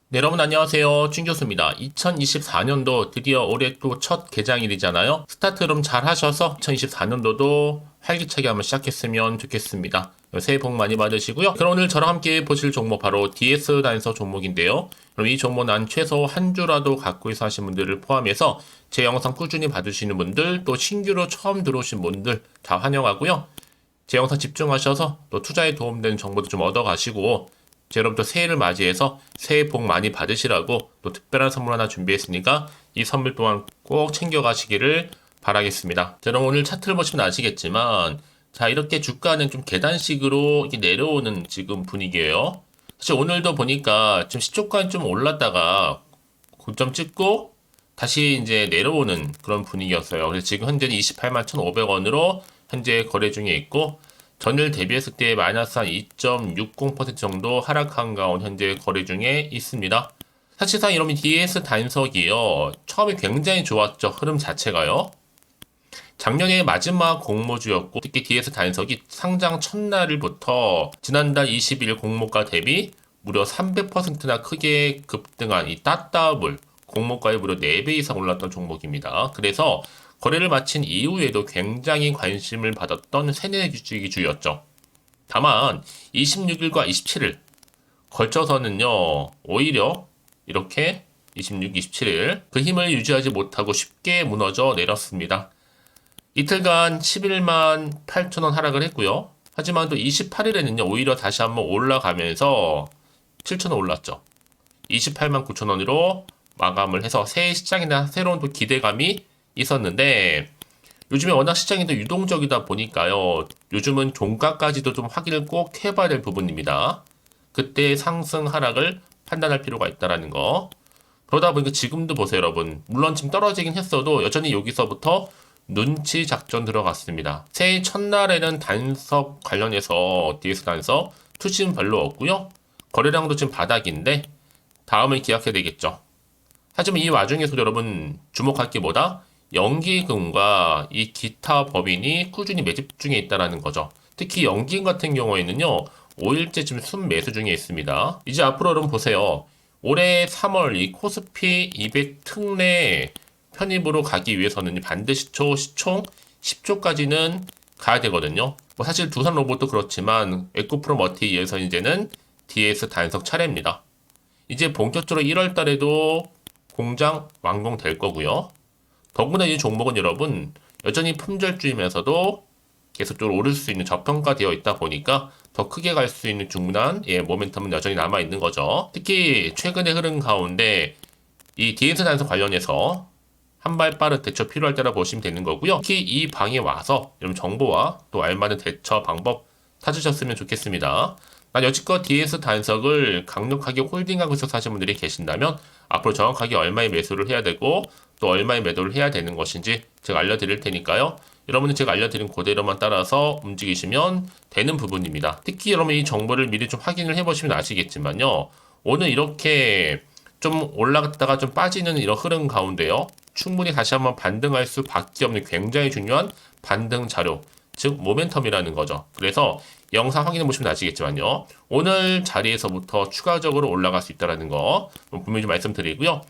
네, 여러분 안녕하세요. 춘 교수입니다. 2024년도 드디어 올해 또 첫 개장일이잖아요. 스타트 좀 잘 하셔서 2024년도도 활기차게 한번 시작했으면 좋겠습니다. 새해 복 많이 받으시고요. 그럼 오늘 저랑 함께 보실 종목 바로 DS 단서 종목인데요. 그럼 이 종목은 한 최소 한 주라도 갖고 있어 하신 분들을 포함해서 제 영상 꾸준히 봐주시는 분들, 또 신규로 처음 들어오신 분들 다 환영하고요. 제 영상 집중하셔서 또 투자에 도움되는 정보도 좀 얻어가시고 여러분도 새해를 맞이해서 새해 복 많이 받으시라고 또 특별한 선물 하나 준비했으니까 이 선물 또한 꼭 챙겨가시기를 바라겠습니다. 자, 여러분 오늘 차트를 보시면 아시겠지만 자 이렇게 주가는 좀 계단식으로 이렇게 내려오는 지금 분위기예요. 사실 오늘도 보니까 좀 시초가는 좀 올랐다가 고점 찍고 다시 이제 내려오는 그런 분위기였어요. 그래서 지금 현재는 28만 1,500원으로 현재 거래 중에 있고 전일 대비했을 때 마이너스 한 2.60% 정도 하락한 가운데 현재 거래 중에 있습니다. 사실상 이러면 DS 단석이요. 처음에 굉장히 좋았죠. 흐름 자체가요. 작년에 마지막 공모주였고 특히 DS 단석이 상장 첫날부터 지난달 20일 공모가 대비 무려 300%나 크게 급등한 이 따따블 공모가에 무려 4배 이상 올랐던 종목입니다. 그래서 거래를 마친 이후에도 굉장히 관심을 받았던 세네 주식이주였죠. 다만 26일과 27일 걸쳐서는요. 오히려 이렇게 26, 27일 그 힘을 유지하지 못하고 쉽게 무너져 내렸습니다. 이틀간 11만 8천원 하락을 했고요. 하지만 또 28일에는요. 오히려 다시 한번 올라가면서 7천원 올랐죠. 28만 9천원으로 마감을 해서 새 시장이나 새로운 또 기대감이 있었는데 요즘에 워낙 시장이 더 유동적이다 보니까요. 요즘은 종가까지도 좀 확인을 꼭 해봐야 될 부분입니다. 그때 상승 하락을 판단할 필요가 있다라는 거. 그러다 보니까 지금도 보세요, 여러분. 물론 지금 떨어지긴 했어도 여전히 여기서부터 눈치 작전 들어갔습니다. 새해 첫날에는 단석 관련해서 DS 단석 투심 별로 없고요. 거래량도 지금 바닥인데 다음을 기약해야 되겠죠. 하지만 이 와중에서도 여러분 주목할 게 뭐다? 연기금과 이 기타 법인이 꾸준히 매집 중에 있다는 거죠. 특히 연기금 같은 경우에는요. 5일째 지금 순매수 중에 있습니다. 이제 앞으로 여러분 보세요. 올해 3월 이 코스피 200 특례 편입으로 가기 위해서는 반드시 시총 10조까지는 가야 되거든요. 뭐 사실 두산 로봇도 그렇지만 에코프로머티에 의해서 이제는 DS 단석 차례입니다. 이제 본격적으로 1월 달에도 공장 완공될 거고요. 더구나 이 종목은 여러분 여전히 품절주이면서도 계속적으로 오를 수 있는 저평가되어 있다 보니까 더 크게 갈 수 있는 충분한 모멘텀은 여전히 남아 있는 거죠. 특히 최근의 흐름 가운데 이 DS 단서 관련해서 한 발 빠른 대처 필요할 때라 보시면 되는 거고요. 특히 이 방에 와서 여러분 정보와 또 알맞은 대처 방법 찾으셨으면 좋겠습니다. 난 여지껏 DS 단석을 강력하게 홀딩하고 있어 사신 분들이 계신다면 앞으로 정확하게 얼마의 매수를 해야 되고 또 얼마의 매도를 해야 되는 것인지 제가 알려드릴 테니까요. 여러분은 제가 알려드린 그대로만 따라서 움직이시면 되는 부분입니다. 특히 여러분 이 정보를 미리 좀 확인을 해보시면 아시겠지만요. 오늘 이렇게 좀 올라갔다가 좀 빠지는 이런 흐름 가운데요. 충분히 다시 한번 반등할 수밖에 없는 굉장히 중요한 반등 자료, 즉 모멘텀이라는 거죠. 그래서 영상 확인해 보시면 아시겠지만요. 오늘 자리에서부터 추가적으로 올라갈 수 있다는 거 분명히 좀 말씀드리고요.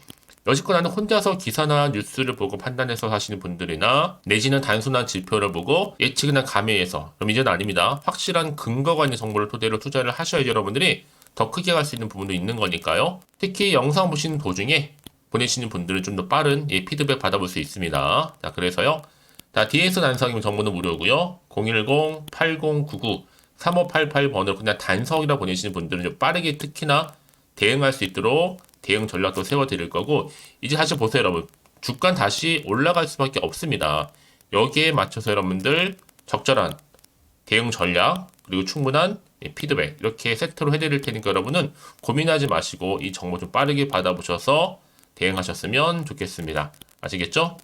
여지껏 나는 혼자서 기사나 뉴스를 보고 판단해서 하시는 분들이나 내지는 단순한 지표를 보고 예측이나 감해해서 그럼 이제는 아닙니다. 확실한 근거가 있는 정보를 토대로 투자를 하셔야지 여러분들이 더 크게 갈 수 있는 부분도 있는 거니까요. 특히 영상 보시는 도중에 보내시는 분들은 좀 더 빠른 피드백 받아볼 수 있습니다. 자, 그래서요. 자, DS 단석이면 정보는 무료고요. 010-8099-3588번으로 그냥 단석이라 보내시는 분들은 좀 빠르게 특히나 대응할 수 있도록 대응 전략도 세워드릴 거고 이제 사실 보세요 여러분. 주가 다시 올라갈 수밖에 없습니다. 여기에 맞춰서 여러분들 적절한 대응 전략 그리고 충분한 피드백 이렇게 세트로 해드릴 테니까 여러분은 고민하지 마시고 이 정보 좀 빠르게 받아보셔서 대응하셨으면 좋겠습니다. 아시겠죠?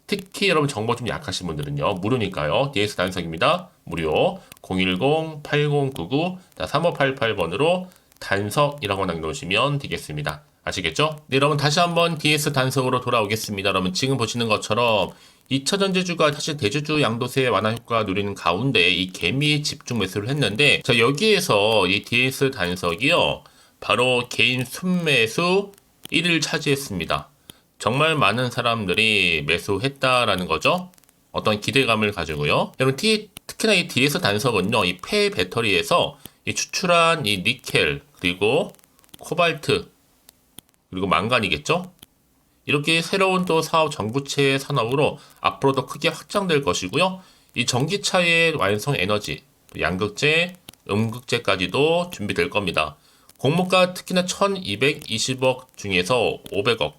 특히 여러분 정보 좀 약하신 분들은요. 무료니까요. DS 단석입니다. 무료 010-8099-3588번으로 단석이라고 남겨놓으시면 되겠습니다. 아시겠죠? 네, 여러분 다시 한번 DS 단석으로 돌아오겠습니다. 여러분 지금 보시는 것처럼 2차 전지주가 사실 대주주 양도세 완화 효과 누리는 가운데 이 개미에 집중 매수를 했는데 자 여기에서 이 DS 단석이요. 바로 개인 순매수 1위를 차지했습니다. 정말 많은 사람들이 매수했다라는 거죠. 어떤 기대감을 가지고요. 여러분, 특히나 이 DS 단석은요, 이 폐 배터리에서 이 추출한 이 니켈, 그리고 코발트, 그리고 망간이겠죠? 이렇게 새로운 또 사업 전구체 산업으로 앞으로 더 크게 확장될 것이고요. 이 전기차의 완성 에너지, 양극재, 음극재까지도 준비될 겁니다. 공모가 특히나 1220억 중에서 500억,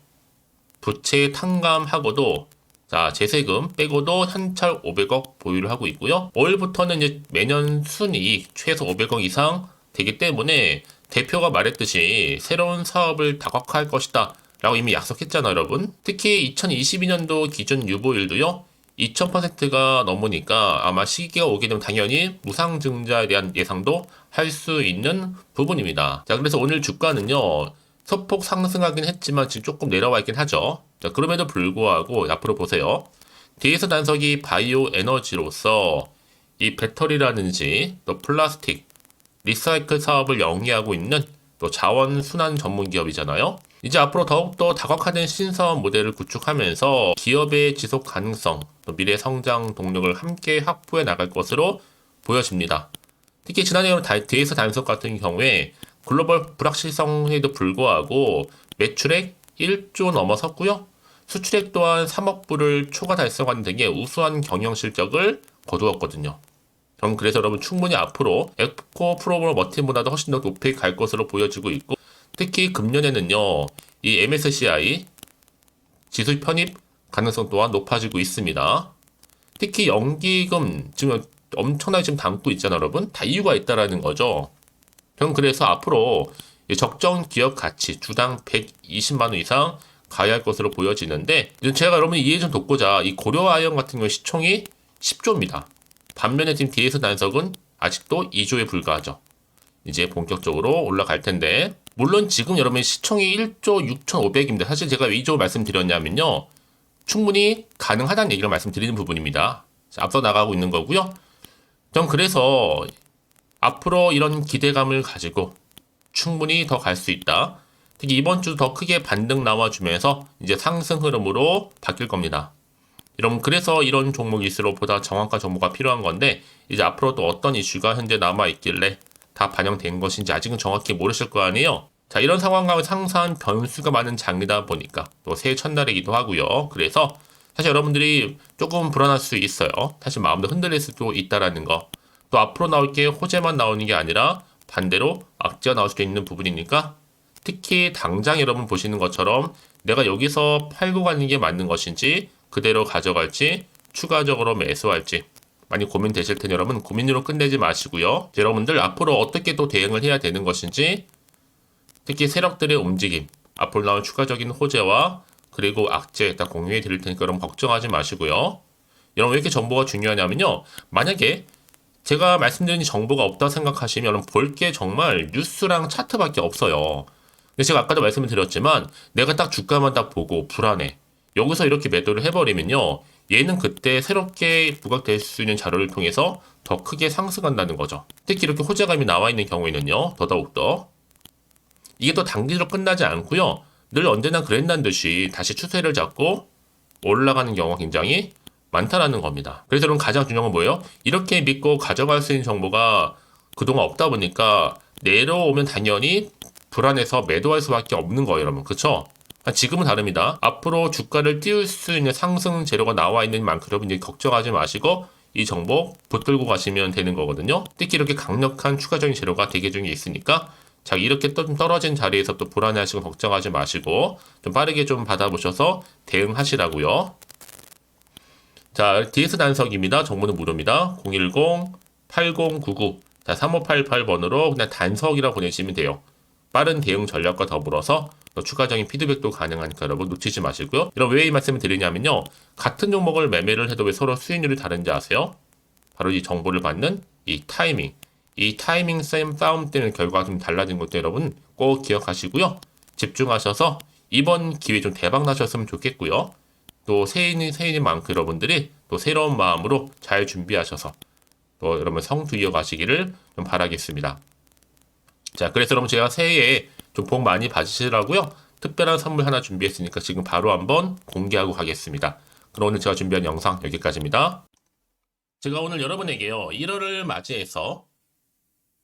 부채 탕감하고도 자, 재세금 빼고도 현찰 500억 보유를 하고 있고요. 올해부터는 이제 매년 순이익 최소 500억 이상 되기 때문에 대표가 말했듯이 새로운 사업을 다각화할 것이다 라고 이미 약속했잖아요, 여러분. 특히 2022년도 기준 유보율도요, 2000%가 넘으니까 아마 시기가 오게 되면 당연히 무상증자에 대한 예상도 할 수 있는 부분입니다. 자, 그래서 오늘 주가는요, 소폭 상승하긴 했지만 지금 조금 내려와 있긴 하죠. 자, 그럼에도 불구하고 앞으로 보세요. DS 단석이 바이오 에너지로서 이 배터리라든지 또 플라스틱, 리사이클 사업을 영위하고 있는 또 자원 순환 전문 기업이잖아요. 이제 앞으로 더욱더 다각화된 신사업 모델을 구축하면서 기업의 지속 가능성, 또 미래 성장 동력을 함께 확보해 나갈 것으로 보여집니다. 특히 지난해 DS 단석 같은 경우에 글로벌 불확실성에도 불구하고 매출액 1조 넘어섰고요. 수출액 또한 3억 불을 초과 달성하는 등의 우수한 경영 실적을 거두었거든요. 저는 그래서 여러분 충분히 앞으로 에코 프로모 머틴보다도 훨씬 더 높이 갈 것으로 보여지고 있고, 특히 금년에는요, 이 MSCI 지수 편입 가능성 또한 높아지고 있습니다. 특히 연기금 지금 엄청나게 지금 담고 있잖아요, 여러분. 다 이유가 있다라는 거죠. 저는 그래서 앞으로 적정 기업 가치 주당 120만 원 이상 가야 할 것으로 보여지는데, 제가 여러분 이해 좀 돕고자 이 고려아연 같은 경우 시총이 10조입니다. 반면에 지금 DS 단석은 아직도 2조에 불과하죠. 이제 본격적으로 올라갈 텐데, 물론 지금 여러분 시총이 1조 6,500입니다. 사실 제가 왜 2조 말씀드렸냐면요, 충분히 가능하다는 얘기를 말씀드리는 부분입니다. 앞서 나가고 있는 거고요. 전 그래서 앞으로 이런 기대감을 가지고 충분히 더 갈 수 있다. 특히 이번 주 더 크게 반등 나와주면서 이제 상승 흐름으로 바뀔 겁니다. 여러분, 그래서 이런 종목일수록 보다 정확한 정보가 필요한 건데, 이제 앞으로 또 어떤 이슈가 현재 남아있길래 다 반영된 것인지 아직은 정확히 모르실 거 아니에요. 자, 이런 상황 가운데 항상 변수가 많은 장이다 보니까 또 새해 첫날이기도 하고요. 그래서 사실 여러분들이 조금 불안할 수 있어요. 사실 마음도 흔들릴 수도 있다라는 거. 또 앞으로 나올 게 호재만 나오는 게 아니라 반대로 악재가 나올 수도 있는 부분이니까, 특히 당장 여러분 보시는 것처럼 내가 여기서 팔고 가는 게 맞는 것인지, 그대로 가져갈지, 추가적으로 매수할지 많이 고민되실 테니 여러분 고민으로 끝내지 마시고요. 여러분들 앞으로 어떻게 또 대응을 해야 되는 것인지, 특히 세력들의 움직임, 앞으로 나올 추가적인 호재와 그리고 악재 다 공유해 드릴 테니까 여러분 걱정하지 마시고요. 여러분 왜 이렇게 정보가 중요하냐면요, 만약에 제가 말씀드린 정보가 없다 생각하시면 여러분 볼 게 정말 뉴스랑 차트밖에 없어요. 근데 제가 아까도 말씀을 드렸지만 내가 딱 주가만 딱 보고 불안해, 여기서 이렇게 매도를 해버리면요, 얘는 그때 새롭게 부각될 수 있는 자료를 통해서 더 크게 상승한다는 거죠. 특히 이렇게 호재감이 나와 있는 경우에는요, 더더욱더 이게 또 단기로 끝나지 않고요, 늘 언제나 그랬다는 듯이 다시 추세를 잡고 올라가는 경우가 굉장히 많다라는 겁니다. 그래서 여러분 가장 중요한 건 뭐예요? 이렇게 믿고 가져갈 수 있는 정보가 그동안 없다 보니까 내려오면 당연히 불안해서 매도할 수밖에 없는 거예요, 여러분. 그쵸? 지금은 다릅니다. 앞으로 주가를 띄울 수 있는 상승 재료가 나와 있는 만큼 여러분 걱정하지 마시고 이 정보 붙들고 가시면 되는 거거든요. 특히 이렇게 강력한 추가적인 재료가 대기 중에 있으니까, 자, 이렇게 좀 떨어진 자리에서 또 불안해하시고 걱정하지 마시고 좀 빠르게 좀 받아보셔서 대응하시라고요. 자, DS 단석입니다. 정보는 무료입니다. 010-8099 자, 3588번으로 그냥 단석이라고 보내시면 돼요. 빠른 대응 전략과 더불어서 또 추가적인 피드백도 가능하니까 여러분 놓치지 마시고요. 여러분 왜 이 말씀을 드리냐면요, 같은 종목을 매매를 해도 왜 서로 수익률이 다른지 아세요? 바로 이 정보를 받는 이 타이밍, 이 타이밍 싸움 때문에 결과가 좀 달라진 것도 여러분 꼭 기억하시고요. 집중하셔서 이번 기회 좀 대박 나셨으면 좋겠고요. 또 새해인 만큼 여러분들이 또 새로운 마음으로 잘 준비하셔서 또 여러분 성투 이어가시기를 좀 바라겠습니다. 자, 그래서 여러분 제가 새해에 좀 복 많이 받으시라고요. 특별한 선물 하나 준비했으니까 지금 바로 한번 공개하고 가겠습니다. 그럼 오늘 제가 준비한 영상 여기까지입니다. 제가 오늘 여러분에게요, 1월을 맞이해서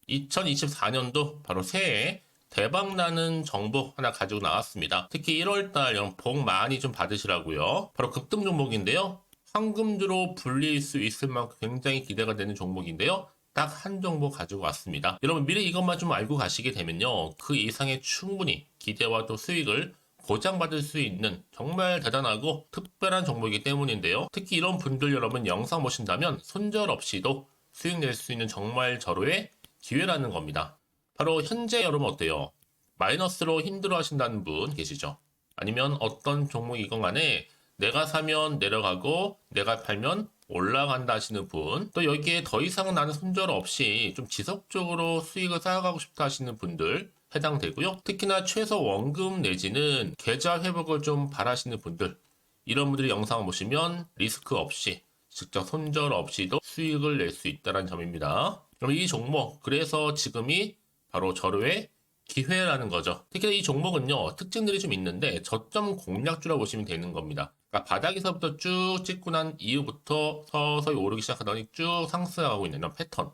2024년도 바로 새해에 대박나는 정보 하나 가지고 나왔습니다. 특히 1월달 여러분 복 많이 좀 받으시라고요. 바로 급등 종목인데요. 황금주로 불릴 수 있을 만큼 굉장히 기대가 되는 종목인데요. 딱 한 종목 가지고 왔습니다. 여러분 미리 이것만 좀 알고 가시게 되면요, 그 이상의 충분히 기대와 또 수익을 보장받을 수 있는 정말 대단하고 특별한 종목이기 때문인데요. 특히 이런 분들 여러분 영상 보신다면 손절 없이도 수익 낼 수 있는 정말 절호의 기회라는 겁니다. 바로 현재 여러분 어때요? 마이너스로 힘들어 하신다는 분 계시죠? 아니면 어떤 종목이건 간에 내가 사면 내려가고 내가 팔면 올라간다 하시는 분, 또 여기에 더 이상은 나는 손절 없이 좀 지속적으로 수익을 쌓아가고 싶다 하시는 분들 해당되고요. 특히나 최소 원금 내지는 계좌 회복을 좀 바라시는 분들, 이런 분들이 영상을 보시면 리스크 없이 직접 손절 없이도 수익을 낼 수 있다는 점입니다. 그럼 이 종목, 그래서 지금이 바로 절호의 기회라는 거죠. 특히 이 종목은요, 특징들이 좀 있는데 저점 공략주라고 보시면 되는 겁니다. 그러니까 바닥에서부터 쭉 찍고 난 이후부터 서서히 오르기 시작하더니 쭉 상승하고 있는 이런 패턴.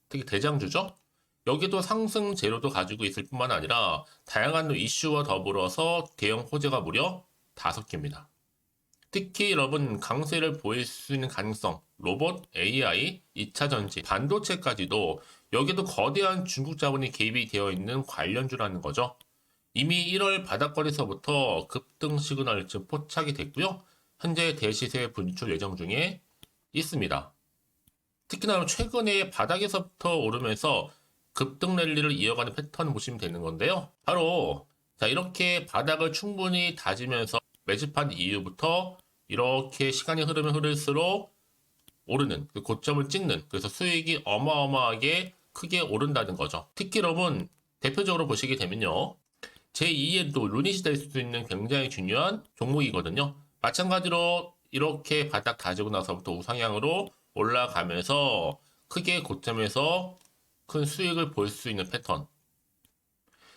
특히 대장주죠. 여기도 상승 재료도 가지고 있을 뿐만 아니라 다양한 이슈와 더불어서 대형 호재가 무려 5개입니다. 특히 여러분 강세를 보일 수 있는 가능성, 로봇, AI, 2차 전지, 반도체까지도 여기도 거대한 중국 자본이 개입이 되어 있는 관련주라는 거죠. 이미 1월 바닥거리서부터 급등 시그널 즉 포착이 됐고요. 현재 대시세 분출 예정 중에 있습니다. 특히나 최근에 바닥에서부터 오르면서 급등 랠리를 이어가는 패턴을 보시면 되는 건데요. 바로 자, 이렇게 바닥을 충분히 다지면서 매집한 이후부터 이렇게 시간이 흐르면 흐를수록 오르는 그 고점을 찍는, 그래서 수익이 어마어마하게 크게 오른다는 거죠. 특히 여러분 대표적으로 보시게 되면요, 제2의 또 루닛이 될 수 있는 굉장히 중요한 종목이거든요. 마찬가지로 이렇게 바닥 다지고 나서부터 우상향으로 올라가면서 크게 고점에서 큰 수익을 볼 수 있는 패턴.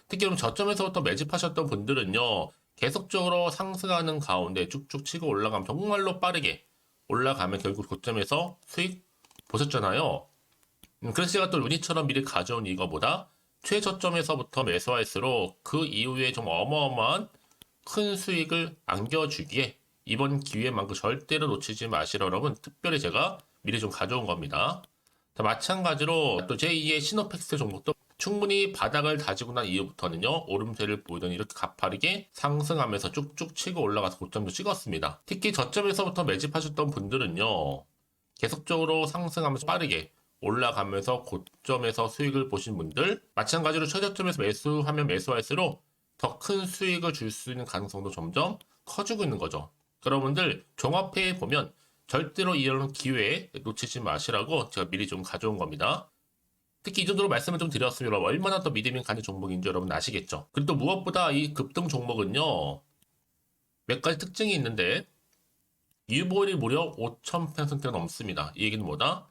특히 그럼 저점에서부터 매집하셨던 분들은요, 계속적으로 상승하는 가운데 쭉쭉 치고 올라가면 정말로 빠르게 올라가면 결국 고점에서 수익 보셨잖아요. 그래서 제가 또 루니처럼 미리 가져온 이거보다 최저점에서부터 매수할수록 그 이후에 좀 어마어마한 큰 수익을 안겨주기에 이번 기회만큼 절대로 놓치지 마시라 여러분, 특별히 제가 미리 좀 가져온 겁니다. 자, 마찬가지로 또 제2의 시노팩스 종목도 충분히 바닥을 다지고 난 이후부터는요, 오름세를 보이던 이렇게 가파르게 상승하면서 쭉쭉 치고 올라가서 고점도 찍었습니다. 특히 저점에서부터 매집하셨던 분들은요, 계속적으로 상승하면서 빠르게 올라가면서 고점에서 수익을 보신 분들, 마찬가지로 최저점에서 매수하면 매수할수록 더 큰 수익을 줄 수 있는 가능성도 점점 커지고 있는 거죠. 여러분들 종합해 보면 절대로 이런 기회에 놓치지 마시라고 제가 미리 좀 가져온 겁니다. 특히 이 정도로 말씀을 좀 드렸으면 여러분 얼마나 더 믿음이 가는 종목인지 여러분 아시겠죠? 그리고 또 무엇보다 이 급등 종목은요, 몇 가지 특징이 있는데 유보율이 무려 5,000%가 넘습니다. 이 얘기는 뭐다?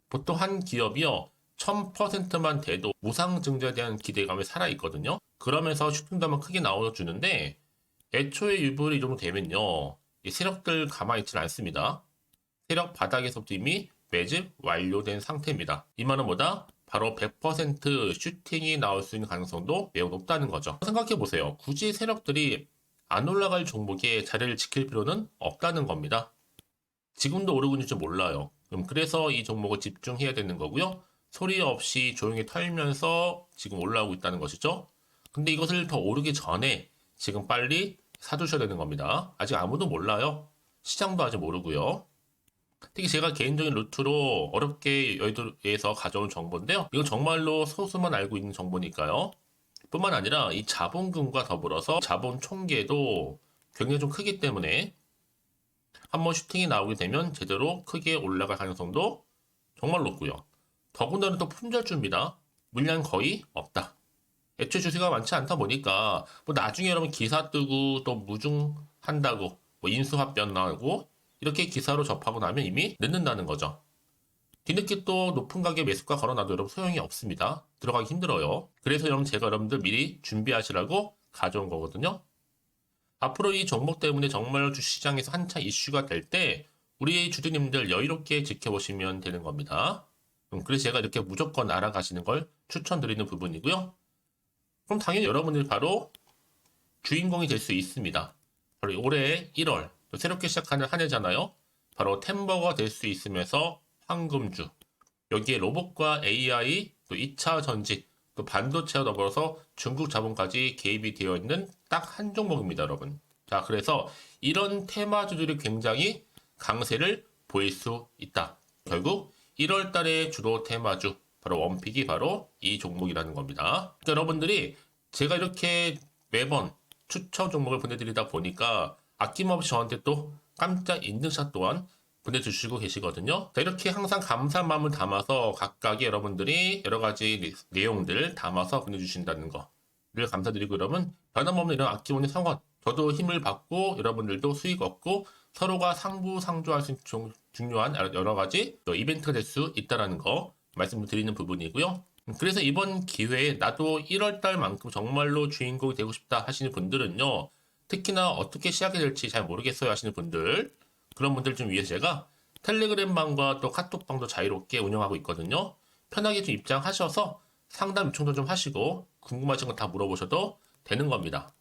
보통 한 기업이요 1000%만 돼도 무상증자에 대한 기대감이 살아있거든요. 그러면서 슈팅도 한번 크게 나와주는데 애초에 유보율이 이 정도 되면요, 이 세력들 가만히 있지 않습니다. 세력 바닥에서부터 이미 매집 완료된 상태입니다. 이 말은 뭐다? 바로 100% 슈팅이 나올 수 있는 가능성도 매우 높다는 거죠. 생각해보세요. 굳이 세력들이 안 올라갈 종목에 자리를 지킬 필요는 없다는 겁니다. 지금도 오르고 있는지 몰라요. 그래서 이 종목을 집중해야 되는 거고요. 소리 없이 조용히 털면서 지금 올라오고 있다는 것이죠. 근데 이것을 더 오르기 전에 지금 빨리 사두셔야 되는 겁니다. 아직 아무도 몰라요. 시장도 아직 모르고요. 특히 제가 개인적인 루트로 어렵게 여의도에서 가져온 정보인데요. 이건 정말로 소수만 알고 있는 정보니까요. 뿐만 아니라 이 자본금과 더불어서 자본 총계도 굉장히 좀 크기 때문에 한번 슈팅이 나오게 되면 제대로 크게 올라갈 가능성도 정말 높고요. 더군다나 또 품절주입니다. 물량 거의 없다. 애초에 주식가 많지 않다 보니까 뭐 나중에 여러분 기사 뜨고 또 무중한다고 뭐 인수합병 나오고 이렇게 기사로 접하고 나면 이미 늦는다는 거죠. 뒤늦게 또 높은 가격 매수가 걸어놔도 여러분 소용이 없습니다. 들어가기 힘들어요. 그래서 여러분 제가 여러분들 미리 준비하시라고 가져온 거거든요. 앞으로 이 종목 때문에 정말 주시장에서 한차 이슈가 될 때 우리 주주님들 여유롭게 지켜보시면 되는 겁니다. 그래서 제가 이렇게 무조건 알아가시는 걸 추천드리는 부분이고요. 그럼 당연히 여러분들이 바로 주인공이 될 수 있습니다. 바로 올해 1월 새롭게 시작하는 한 해잖아요. 바로 템버가 될 수 있으면서 황금주, 여기에 로봇과 AI, 또 2차 전지, 또 반도체와 더불어서 중국 자본까지 개입이 되어 있는 딱 한 종목입니다, 여러분. 자, 그래서 이런 테마주들이 굉장히 강세를 보일 수 있다. 결국 1월 달에 주로 테마주, 바로 원픽이 바로 이 종목이라는 겁니다. 그러니까 여러분들이 제가 이렇게 매번 추천 종목을 보내드리다 보니까 아낌없이 저한테 또 깜짝 인증샷 또한 보내주시고 계시거든요. 자, 이렇게 항상 감사한 마음을 담아서 각각의 여러분들이 여러 가지 내용들 담아서 보내주신다는 거를 감사드리고, 여러분 변함없는 이런 아낌없는 성원, 저도 힘을 받고 여러분들도 수익 얻고 서로가 상부상조할 수 있는 중요한 여러 가지 이벤트가 될 수 있다는 거 말씀드리는 부분이고요. 그래서 이번 기회에 나도 1월달만큼 정말로 주인공이 되고 싶다 하시는 분들은요, 특히나 어떻게 시작이 될지 잘 모르겠어요 하시는 분들, 그런 분들 좀 위해서 제가 텔레그램방과 또 카톡방도 자유롭게 운영하고 있거든요. 편하게 좀 입장하셔서 상담 요청도 좀 하시고 궁금하신 거 다 물어보셔도 되는 겁니다.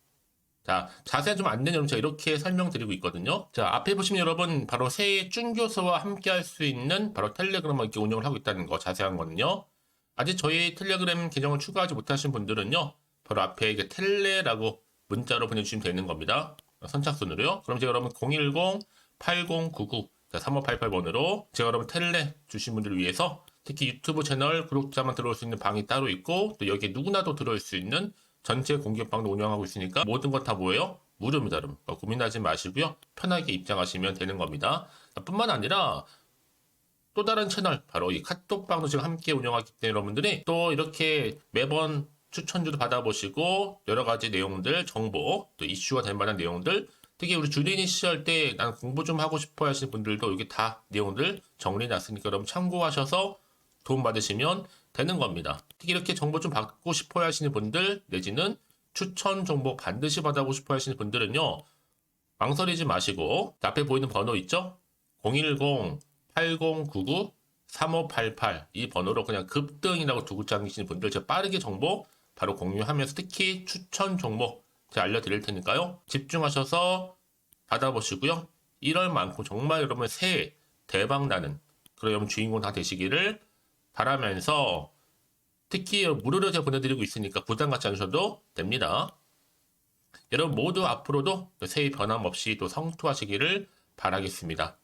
자, 자세한 좀 안내는 제가 이렇게 설명드리고 있거든요. 자, 앞에 보시면 여러분 바로 새해 쭌교수와 함께 할 수 있는 바로 텔레그램을 이렇게 운영을 하고 있다는 거, 자세한 거는요. 아직 저희 텔레그램 계정을 추가하지 못하신 분들은요, 바로 앞에 이게 텔레라고 문자로 보내주시면 되는 겁니다. 선착순으로요. 그럼 제가 여러분 010-8099-3588번으로 제가 여러분 텔레 주신 분들을 위해서 특히 유튜브 채널 구독자만 들어올 수 있는 방이 따로 있고, 또 여기에 누구나도 들어올 수 있는 전체 공개방도 운영하고 있으니까 모든 것 다 뭐예요? 무료입니다, 여러분. 고민하지 마시고요. 편하게 입장하시면 되는 겁니다. 뿐만 아니라 또 다른 채널, 바로 이 카톡방도 지금 함께 운영하기 때문에 여러분들이 또 이렇게 매번 추천주도 받아보시고 여러 가지 내용들, 정보, 또 이슈가 될 만한 내용들, 특히 우리 주린이 시절 때 난 공부 좀 하고 싶어 하시는 분들도 여기 다 내용들 정리해놨으니까 여러분 참고하셔서 도움 받으시면 되는 겁니다. 특히 이렇게 정보 좀 받고 싶어 하시는 분들, 내지는 추천 정보 반드시 받아보고 싶어 하시는 분들은요, 망설이지 마시고 앞에 보이는 번호 있죠? 010-8099-3588 이 번호로 그냥 급등이라고 두 글자 남기시는 분들 제가 빠르게 정보 바로 공유하면서 특히 추천 종목 제가 알려드릴 테니까요. 집중하셔서 받아보시고요. 1월만큼 정말 여러분의 새해 대박나는 그런 여러분 주인공 다 되시기를 바라면서, 특히 무료로 제가 보내드리고 있으니까 부담 갖지 않으셔도 됩니다. 여러분 모두 앞으로도 새해 변함없이 또 성투하시기를 바라겠습니다.